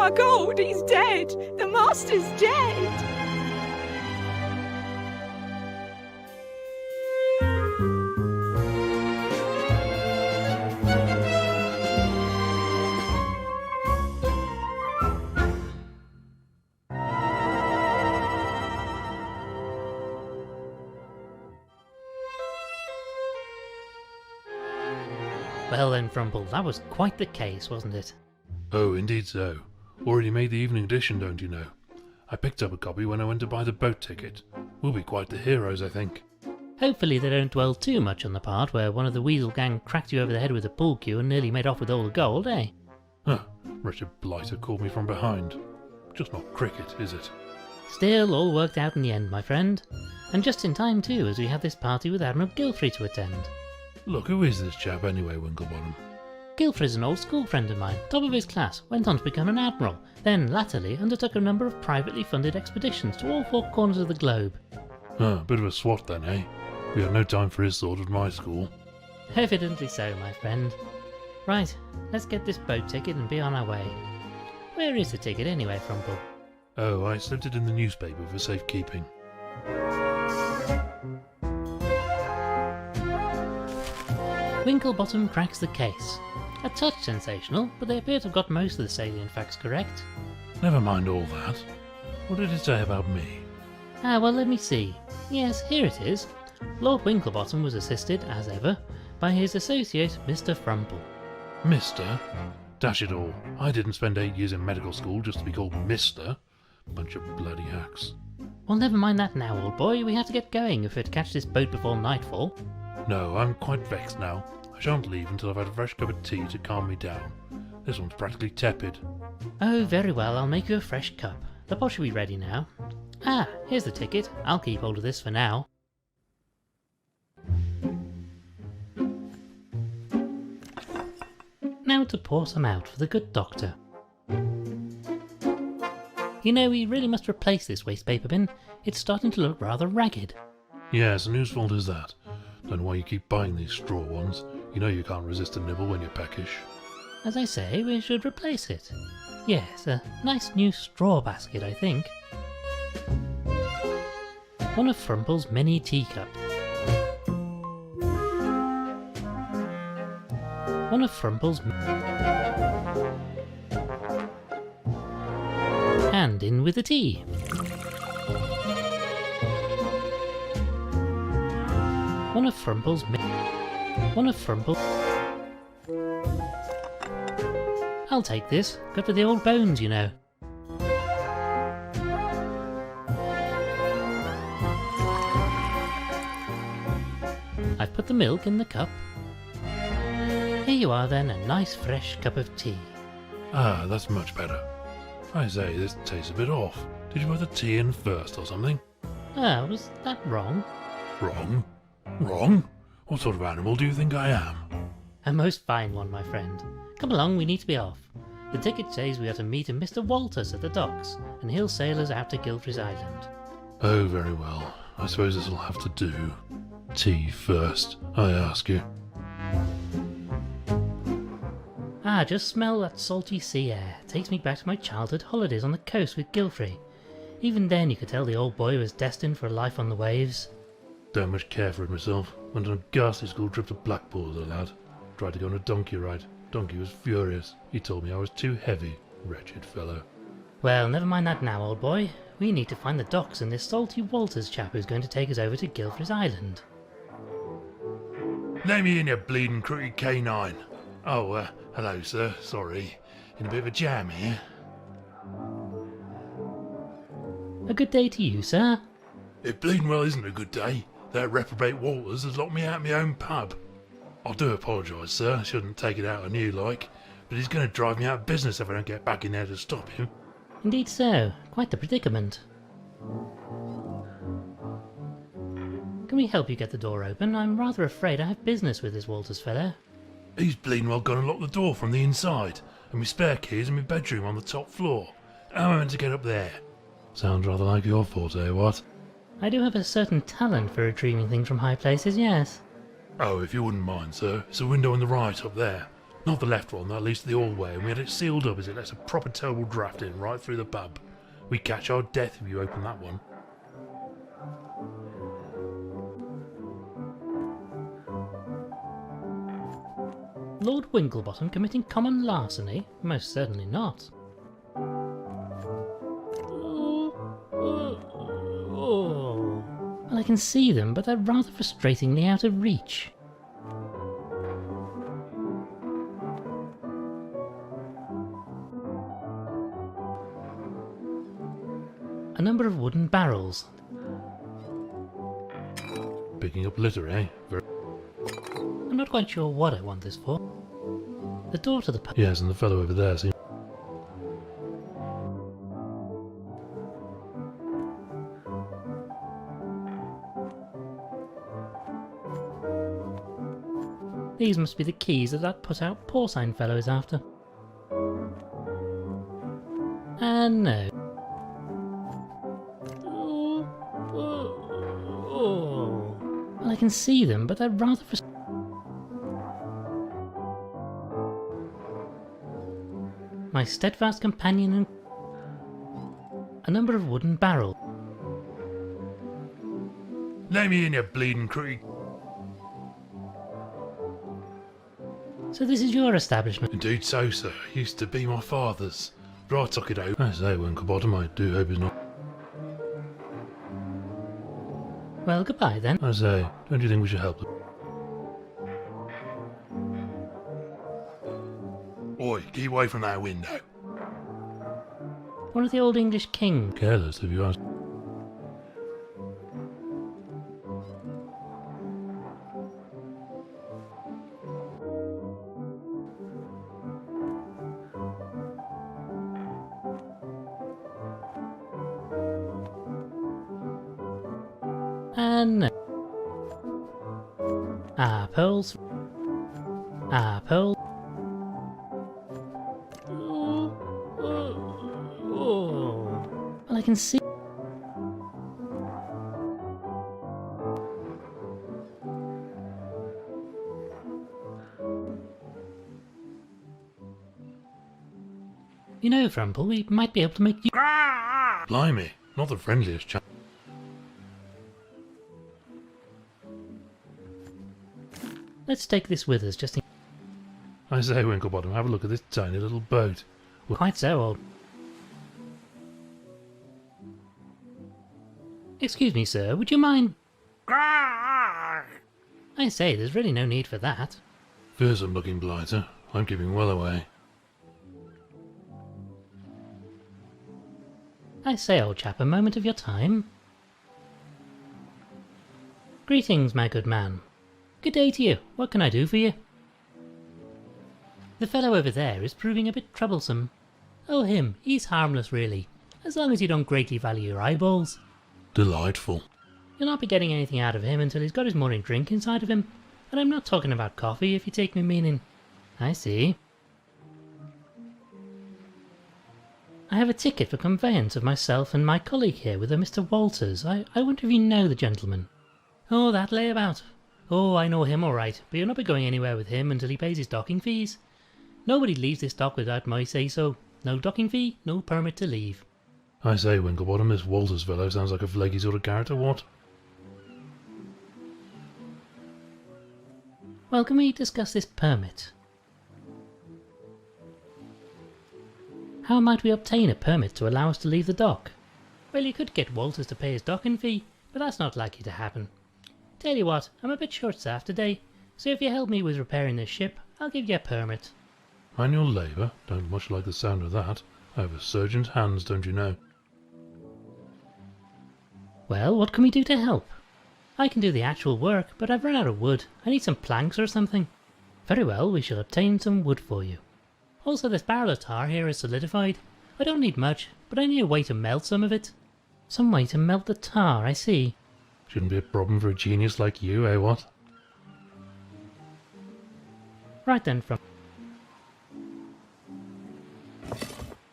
our gold, he's dead! The master's dead! Well then, Frumple, that was quite the case, wasn't it? Oh, indeed so. Already made the evening edition, don't you know? I picked up a copy when I went to buy the boat ticket. We'll be quite the heroes, I think. Hopefully they don't dwell too much on the part where one of the Weasel gang cracked you over the head with a pool cue and nearly made off with all the gold, eh? Huh, wretched blighter called me from behind. Just not cricket, is it? Still, all worked out in the end, my friend. And just in time too, as we have this party with Admiral Gilfrey to attend. Look, who is this chap anyway, Winklebottom? Gilfrey's an old school friend of mine, top of his class, went on to become an admiral, then latterly undertook a number of privately funded expeditions to all four corners of the globe. Bit of a swot then, eh? We had no time for his sort at my school. Evidently so, my friend. Right, let's get this boat ticket and be on our way. Where is the ticket anyway, Frumple? Oh, I slipped it in the newspaper for safekeeping. Winklebottom cracks the case. A touch sensational, but they appear to have got most of the salient facts correct. Never mind all that. What did it say about me? Well, let me see. Yes, here it is. Lord Winklebottom was assisted, as ever, by his associate, Mr. Frumple. Mister? Dash it all. I didn't spend 8 years in medical school just to be called Mister. Bunch of bloody hacks. Well, never mind that now, old boy. We have to get going if we're to catch this boat before nightfall. No, I'm quite vexed now. I shan't leave until I've had a fresh cup of tea to calm me down. This one's practically tepid. Oh, very well. I'll make you a fresh cup. The pot should be ready now. Here's the ticket. I'll keep hold of this for now. Now to pour some out for the good doctor. You know, we really must replace this waste paper bin. It's starting to look rather ragged. Yes, and whose fault is that? Don't know why you keep buying these straw ones. You know you can't resist a nibble when you're peckish. As I say, we should replace it. Yes, a nice new straw basket, I think. One of Frumple's mini teacups. One of Frumple's... And in with the tea. One of Frumple's... One of Frumple's... I'll take this. Good for the old bones, you know. I've put the milk in the cup. Here you are then, a nice fresh cup of tea. Ah, that's much better. I say, this tastes a bit off. Did you put the tea in first or something? Was that wrong? Wrong? Wrong? What sort of animal do you think I am? A most fine one, my friend. Come along, we need to be off. The ticket says we are to meet a Mr. Walters at the docks, and he'll sail us out to Gilfrey's Island. Oh, very well. I suppose this'll have to do. Tea first, I ask you. Just smell that salty sea air. Takes me back to my childhood holidays on the coast with Gilfrey. Even then you could tell the old boy was destined for a life on the waves. Don't much care for it myself. Went on a ghastly school trip to Blackpool as a lad. Tried to go on a donkey ride. Donkey was furious. He told me I was too heavy. Wretched fellow. Well, never mind that now, old boy. We need to find the docks and this salty Walters chap who's going to take us over to Gilfrey's Island. Let me in, you bleeding crooked canine. Oh, hello, sir. Sorry. In a bit of a jam here. A good day to you, sir. It bleeding well isn't a good day. That reprobate Walters has locked me out of my own pub. I do apologise, sir. I shouldn't take it out on you, like. But he's going to drive me out of business if I don't get back in there to stop him. Indeed so. Quite the predicament. Can we help you get the door open? I'm rather afraid I have business with this Walters fellow. He's bleeding well gone and locked the door from the inside, and my spare keys in my bedroom on the top floor. How am I meant to get up there? Sounds rather like your forte, what? I do have a certain talent for retrieving things from high places, yes. Oh, if you wouldn't mind, sir. It's a window on the right up there. Not the left one, at least the all way, and we had it sealed up as it lets a proper terrible draft in right through the pub. We'd catch our death if you open that one. Lord Winklebottom committing common larceny? Most certainly not. Well, I can see them, but they're rather frustratingly out of reach. A number of wooden barrels. Picking up litter, eh? I'm not quite sure what I want this for. The door to the pub. Yes, and the fellow over there, see? These must be the keys that put-out porcine fellow is after. And no. Well, I can see them, but they're rather My steadfast companion and a number of wooden barrels. Let me in, you bleeding creep. So this is your establishment? Indeed so, sir. Used to be my father's. But I took it out. I say, Winklebottom, I do hope he's not. Well, goodbye then. I say, don't you think we should help them? Oi, keep away from that window. One of the old English kings. Careless, if you ask. And no. Pearls. Pearls. Well, I can see. You know, Frumple, we might be able to make you. Blimey, not the friendliest chap. Let's take this with us, just in. I say, Winklebottom, have a look at this tiny little boat. Quite so, old. Excuse me, sir, would you mind? I say, there's really no need for that. Fearsome looking blighter. I'm keeping well away. I say, old chap, a moment of your time. Greetings, my good man. Good day to you. What can I do for you? The fellow over there is proving a bit troublesome. Oh, him. He's harmless, really. As long as you don't greatly value your eyeballs. Delightful. You'll not be getting anything out of him until he's got his morning drink inside of him. And I'm not talking about coffee, if you take me meaning. I see. I have a ticket for conveyance of myself and my colleague here with a Mr. Walters. I wonder if you know the gentleman. Oh, that layabout. Oh, I know him all right, but you'll not be going anywhere with him until he pays his docking fees. Nobody leaves this dock without my say-so. No docking fee, no permit to leave. I say, Winklebottom, this Walters fellow sounds like a flaky sort of character, what? Well, can we discuss this permit? How might we obtain a permit to allow us to leave the dock? Well, you could get Walters to pay his docking fee, but that's not likely to happen. Tell you what, I'm a bit short-staffed today, so if you help me with repairing this ship, I'll give you a permit. Manual labour? Don't much like the sound of that. I have a surgeon's hands, don't you know? Well, what can we do to help? I can do the actual work, but I've run out of wood. I need some planks or something. Very well, we shall obtain some wood for you. Also, this barrel of tar here is solidified. I don't need much, but I need a way to melt some of it. Some way to melt the tar, I see. Shouldn't be a problem for a genius like you, eh, what? Right then, from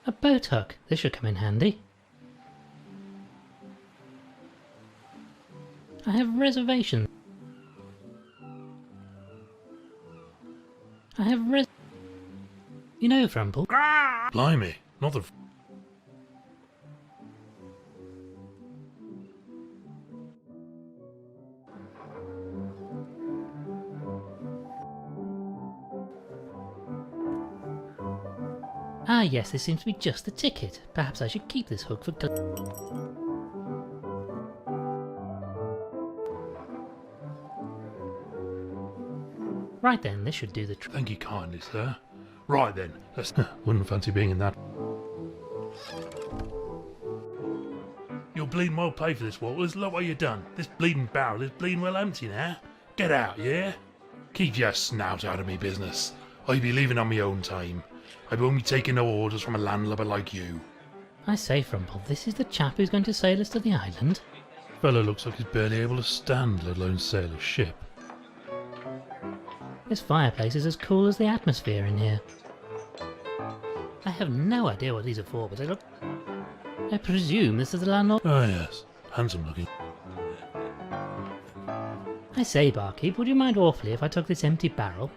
a boat hook. This should come in handy. I have reservations. You know, Frumple, Blimey, not the... ah yes, this seems to be just the ticket. Perhaps I should keep this hook for... Right then, this should do the trick. Thank you kindly, sir. Right then, let's... Wouldn't fancy being in that. You're bleeding well paid for this, Walters. Look what you done. This bleeding barrel is bleeding well empty now. Get out, yeah? Keep your snout out of me business. I be leaving on my own time. I won't be taking no orders from a landlubber like you. I say, Frumple, this is the chap who's going to sail us to the island? Fellow looks like he's barely able to stand, let alone sail a ship. This fireplace is as cool as the atmosphere in here. I have no idea what these are for, but they look... I presume this is the landlord... Oh yes, handsome looking. I say, barkeep, would you mind awfully if I took this empty barrel?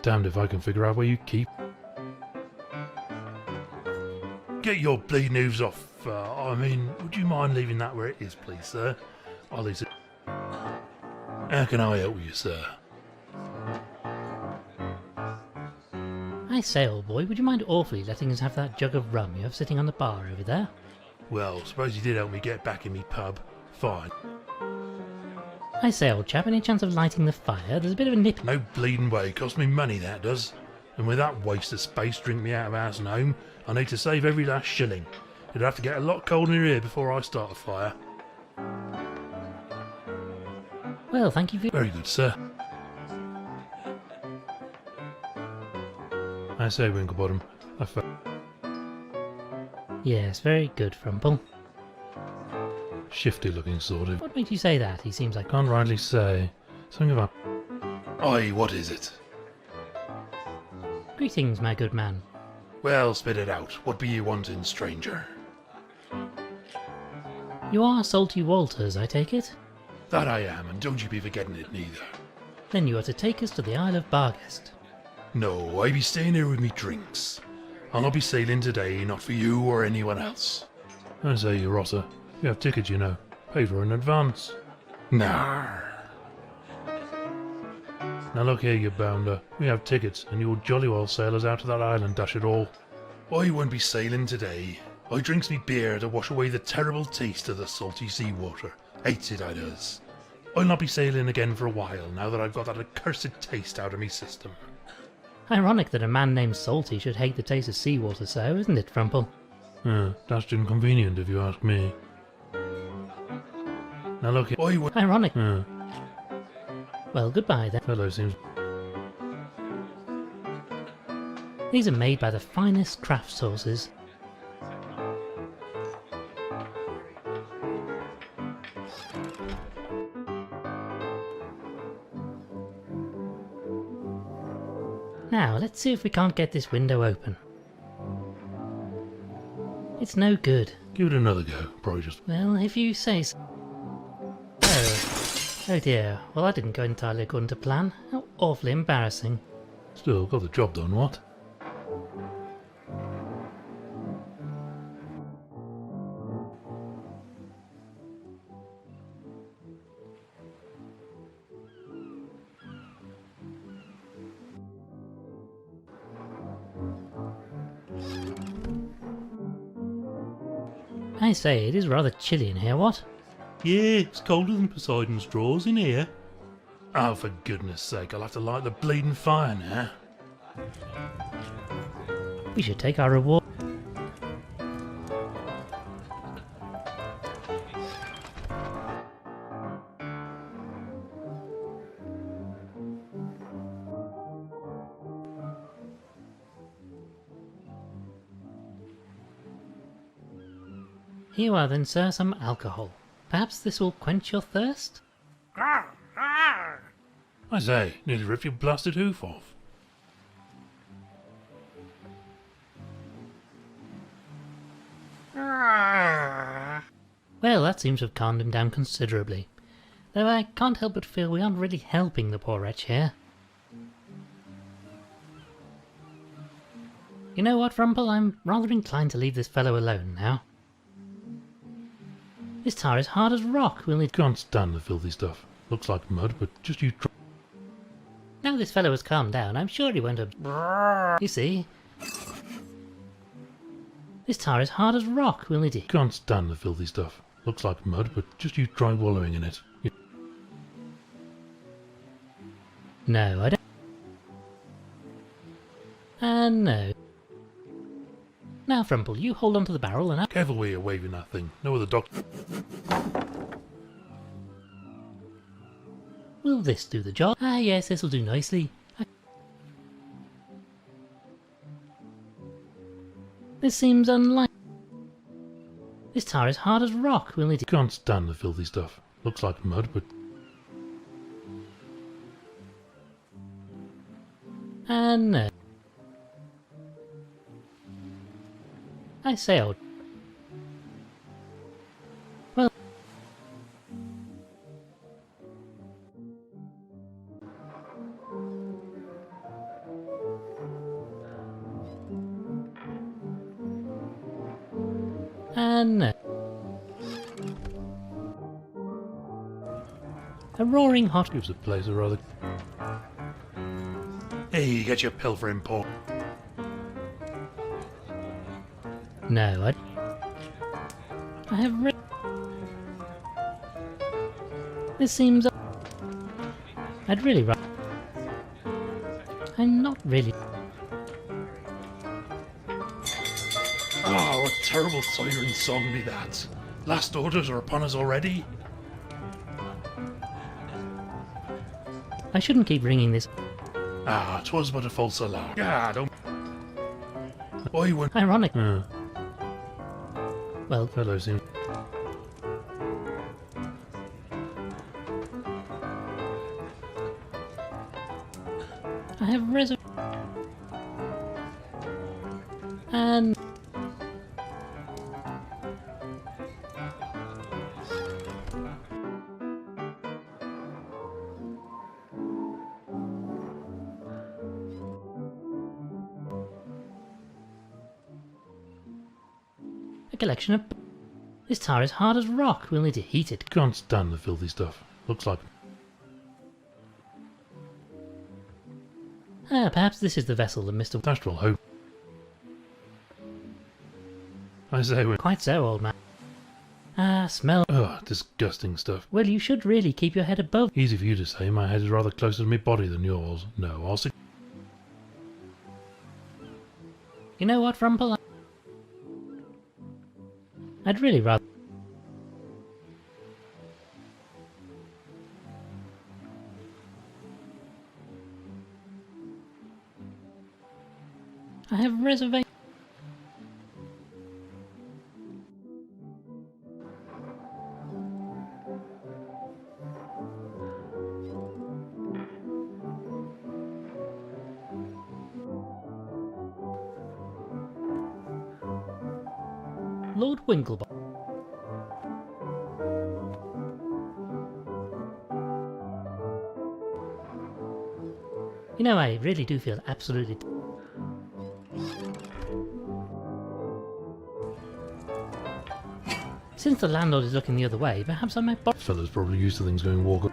Damned if I can figure out where you keep... Get your bleeding hooves off. I mean, would you mind leaving that where it is, please, sir? I'll leave it. How can I help you, sir? I say, old boy, would you mind awfully letting us have that jug of rum you have sitting on the bar over there? Well, suppose you did help me get back in me pub. Fine. I say, old chap, any chance of lighting the fire? There's a bit of a nip... No bleeding way. Cost me money, that does. And with that waste of space drink me out of house and home, I need to save every last shilling. It'd have to get a lot colder in here before I start a fire. Well, thank you for... Very good, sir. I say, Winklebottom, Yes, very good, Frumple. shifty looking sort of. What made you say that? He seems like... Can't rightly say. Something about... Aye, what is it? Greetings, my good man. Well, spit it out. What be you wanting, stranger? You are Salty Walters, I take it? That I am, and don't you be forgetting it neither. Then you are to take us to the Isle of Barghest. No, I be staying here with me drinks. I'll not be sailing today, not for you or anyone else. I say, you rotter. You have tickets, you know. Pay for in advance. Nah. Now look here, you bounder. We have tickets, and you'll jolly well sail us out to that island, dash it all. I won't be sailing today. I drinks me beer to wash away the terrible taste of the salty sea water. Hates it, I does. I'll not be sailing again for a while, now that I've got that accursed taste out of me system. Ironic that a man named Salty should hate the taste of seawater so, isn't it, Frumple? Dashed inconvenient if you ask me. Now look here. I would... Ironic. Well, goodbye then. Fellow seems... These are made by the finest craft sauces. Now, let's see if we can't get this window open. It's no good. Give it another go. Probably just... Well, if you say so. Oh dear. Well, that didn't go entirely according to plan. How awfully embarrassing. Still, got the job done, what? I say, it is rather chilly in here, what? Yeah, it's colder than Poseidon's drawers in here. Oh, for goodness sake, I'll have to light the bleeding fire now. We should take our reward. Here you are then, sir, some alcohol. Perhaps this will quench your thirst? I say, nearly ripped your blasted hoof off. Well, that seems to have calmed him down considerably. Though I can't help but feel we aren't really helping the poor wretch here. You know what, Rumple? I'm rather inclined to leave this fellow alone now. This tire is hard as rock. We'll need... Can't stand the filthy stuff. Looks like mud, but just you try. Now this fellow has calmed down, I'm sure he won't have... You see? This tire is hard as rock. We'll need to... Can't stand the filthy stuff. Looks like mud, but just you try wallowing in it. No, I don't... no. Now, Frumple, you hold on to the barrel and... Careful where you're waving that thing. No other doctor... Will this do the job? Ah, yes, this'll do nicely. This seems unlikely. This tire is hard as rock. We'll need to... Can't stand the filthy stuff. Looks like mud, but... no. I say, old... Well... no. A roaring hot... Gives the place a rather... Hey, you get your pilfering paw. No, I have read... This seems... I'd really rather... I'm not really... Oh, what terrible siren song be that. Last orders are upon us already. I shouldn't keep ringing this... Ah, 'twas but a false alarm. Ah, don't... Oi, when... Ironic. Well... Fellow seems... I have and... a collection of... This tire is hard as rock. We'll need to heat it. Can't stand the filthy stuff. Looks like... Ah, perhaps this is the vessel that Mr... Astral hope. I say we... Quite so, old man. Ah, smell... Ugh, disgusting stuff. Well, you should really keep your head above... Easy for you to say, my head is rather closer to my body than yours. No, I'll see... You know what, Rumple? I'd really rather... I have reservation... Lord Winklebottom. You know, I really do feel absolutely... Since the landlord is looking the other way, perhaps I might borrow... Fella's probably used to things going walk...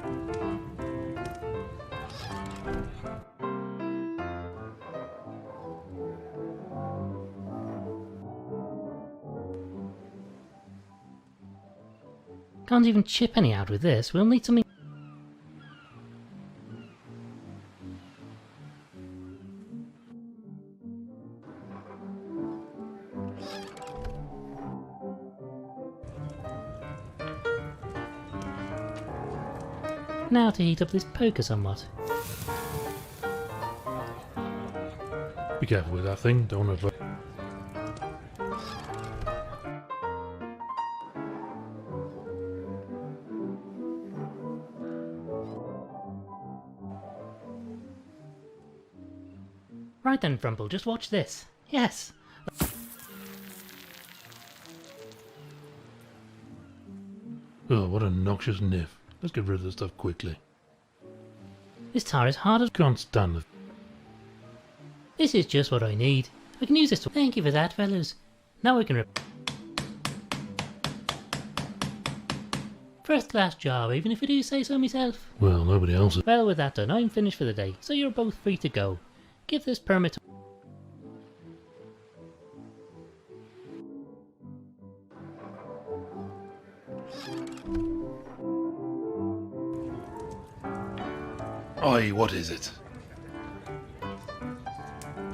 Can't even chip any out with this. We'll need something... Now to heat up this poker somewhat. Be careful with that thing, don't want to... Right then, Frumple, just watch this. Yes! Oh, what a noxious niff. Let's get rid of this stuff quickly. This tire is hard as... Can't stand the... This is just what I need. I can use this to... Thank you for that, fellas. Now we can First class job, even if I do say so myself. Well, nobody else is. Well, with that done, I'm finished for the day, so you're both free to go. Give this permit to... Oi, what is it?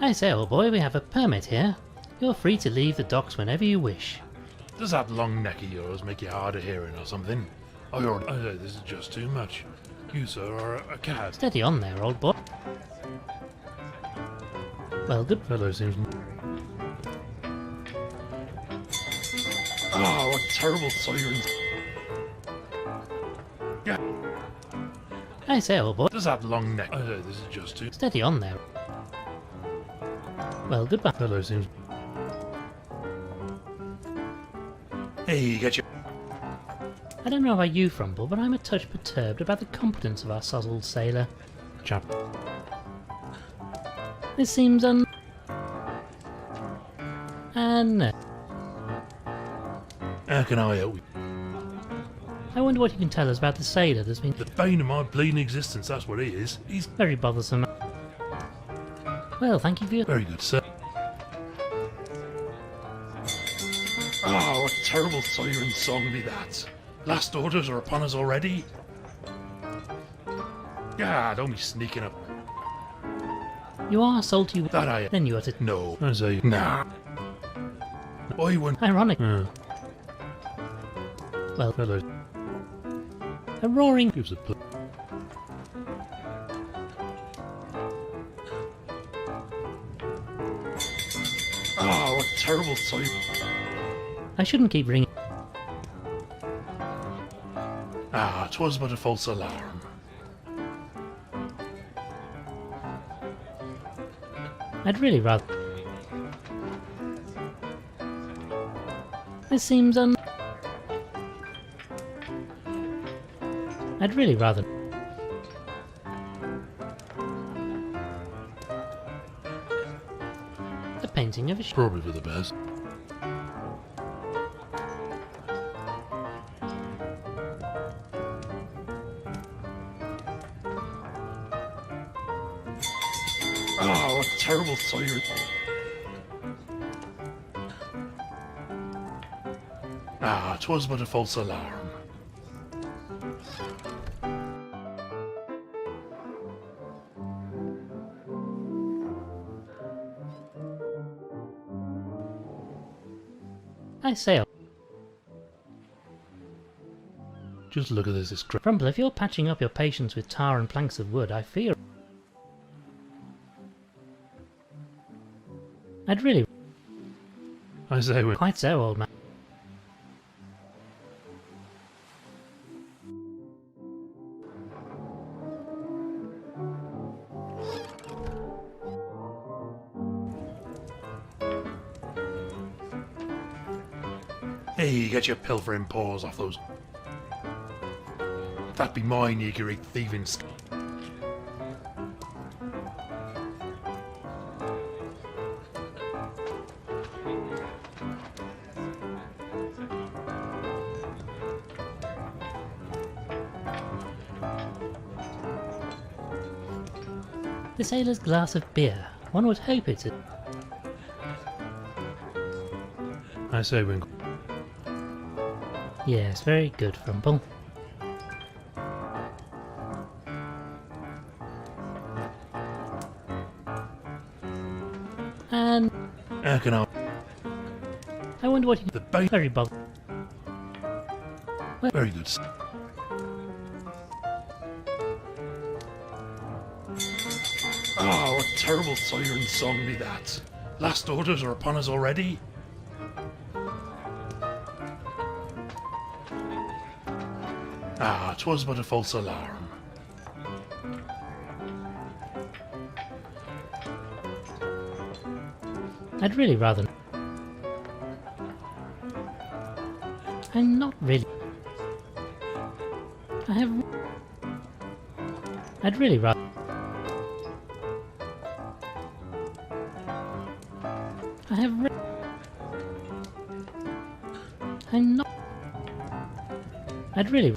I say, old boy, we have a permit here. You're free to leave the docks whenever you wish. Does that long neck of yours make you hard of hearing or something? I say this is just too much. You, sir, are a cad. Steady on there, old boy. Well, good Fellow seems... Ah, what terrible sirens. Yeah. I say, old boy. Does that long neck... I say this is just too... Steady on there. Well, goodbye. Fellow seems... Hey, get your... I don't know about you, Frumble, but I'm a touch perturbed about the competence of our sozzled sailor. Chap. This seems And... How can I help you? I wonder what you can tell us about the sailor that's been... The bane of my bleeding existence, that's what he is. He's... Very bothersome. Well, thank you for your... Very good, sir. Ah, what terrible siren song be that. Last orders are upon us already. Yeah, don't be sneaking up. You are salty... That I... Then you uttered... No. I say... Nah. I wouldn't... Ironic. Well... Fellow... A roaring... Gives a... Ah, what terrible sight. I shouldn't keep ringing. Ah, 'twas but a false alarm. I'd really rather... This seems I'd really rather... The painting of a Probably for the best. Ah, what terrible siren. Ah, 'twas but a false alarm. I say... Just look at this crap. Frumble, if you're patching up your patience with tar and planks of wood, I fear... I'd really... I say we're... Quite so, old man. Hey, get your pilfering paws off those. That be mine, you great thieving The sailor's glass of beer. One would hope it's a... I say Winkle. Yes, very good, Frumble. And... How can I wonder what you... The bait... Very bothered. Well, Very good. Ah, what terrible siren song be that. Last orders are upon us already. Ah, 'twas but a false alarm. I'd really rather... I'm not really... I have... I'd really rather... I have I'm not... I'd really...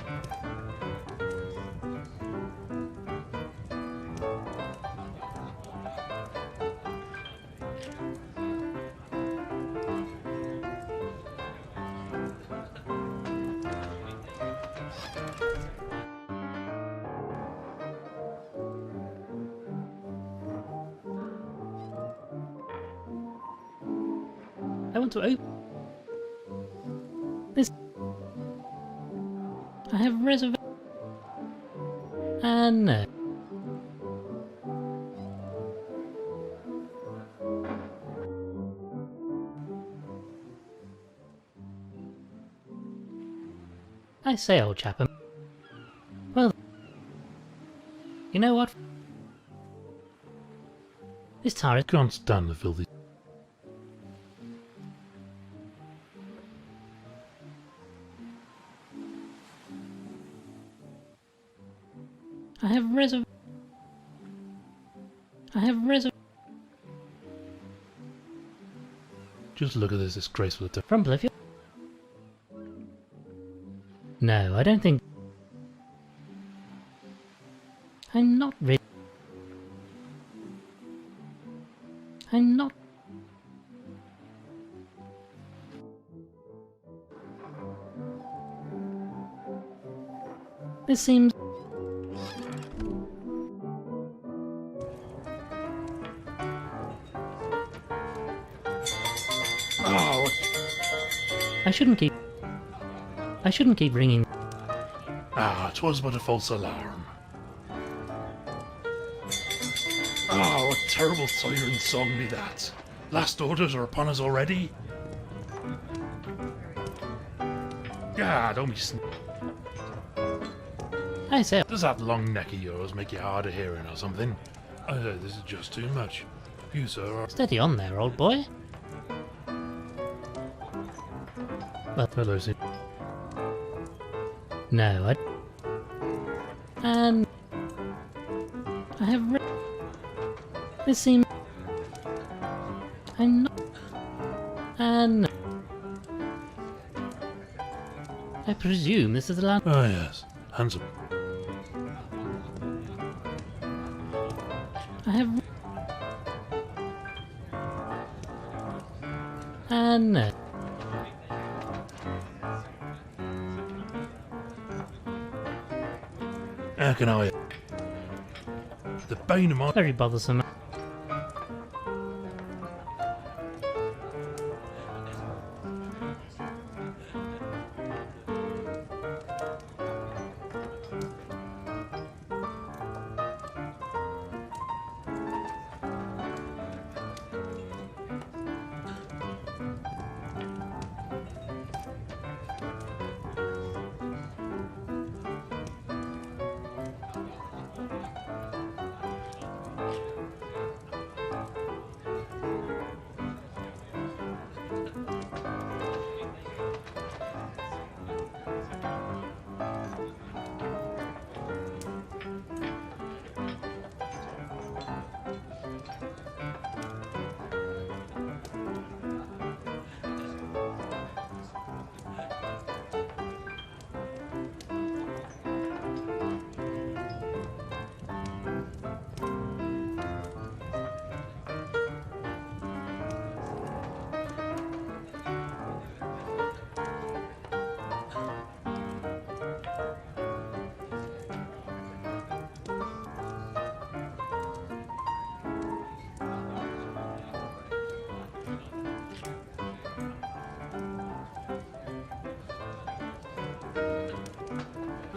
I want to open... This... I have reservation... And no. I say, old chap, well, you know what? This tire is... Can't stand the filthy. I have Just look at this disgraceful attack. From Bolivia? No, I don't think... I'm not really... I'm not... This seems... Oh, I shouldn't keep ringing. ah, 'twas but a false alarm. Ah, what terrible siren song be that. Last orders are upon us already. Ah, don't be I say, Does that long neck of yours make you hard of hearing or something? I say this is just too much. You, sir, are... steady on there, old boy. Well, Hello, sir. no, and... I have this seems... I'm not... And... I presume this is the land... Ah, yes. Handsome. I have... And... How can I... The bane of my... very bothersome.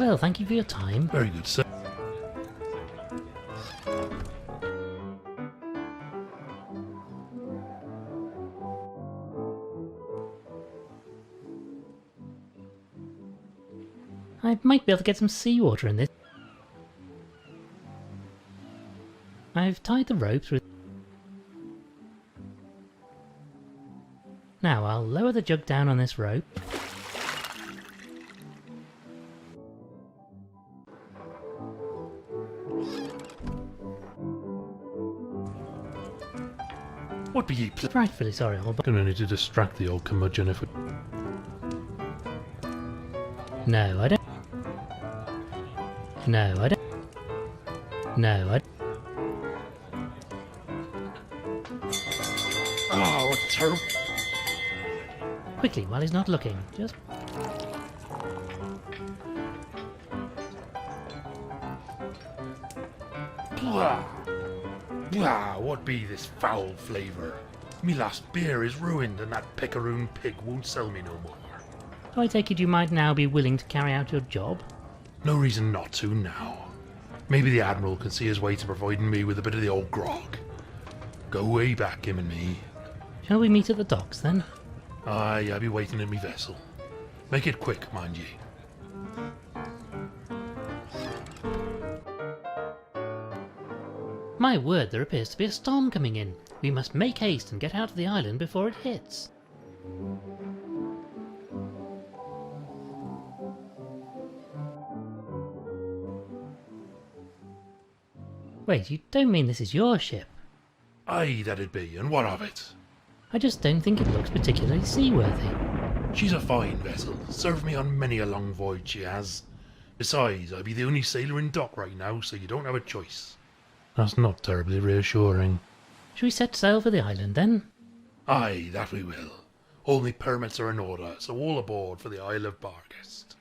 Well, thank you for your time. Very good, sir. I might be able to get some seawater in this. I've tied the rope through... Now I'll lower the jug down on this rope. What be ye Frightfully sorry, old boy. Gonna need to distract the old curmudgeon if we... No, I don't. No, I don't. No, I don't. Oh, what terrible... Quickly, while he's not looking. Just... Blah! Blah! What be this foul flavour? Me last beer is ruined and that picaroon pig won't sell me no more. So I take it you might now be willing to carry out your job? No reason not to now. Maybe the Admiral can see his way to providing me with a bit of the old grog. Go way back, him and me. Shall we meet at the docks then? Aye, I'll be waiting in me vessel. Make it quick, mind ye. My word, there appears to be a storm coming in. We must make haste and get out of the island before it hits. Wait, you don't mean this is your ship? Aye, that'd be, and what of it? I just don't think it looks particularly seaworthy. She's a fine vessel. Served me on many a long voyage, she has. Besides, I be the only sailor in dock right now, so you don't have a choice. That's not terribly reassuring. Shall we set sail for the island then? Aye, that we will. All me permits are in order, so all aboard for the Isle of Barghest.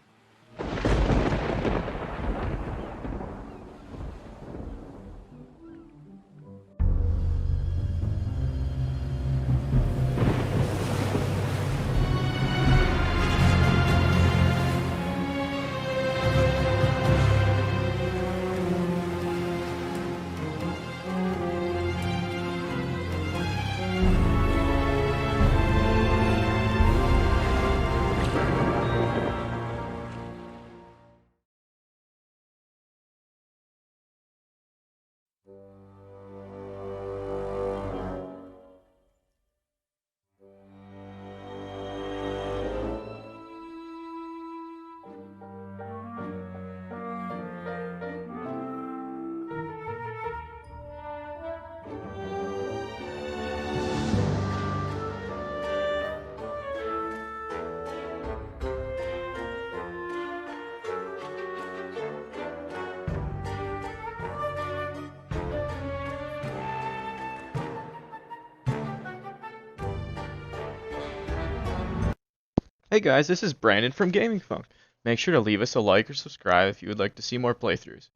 Hey guys, this is Brandon from GamingFunk. Make sure to leave us a like or subscribe if you would like to see more playthroughs.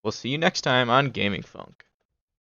We'll see you next time on GamingFunk.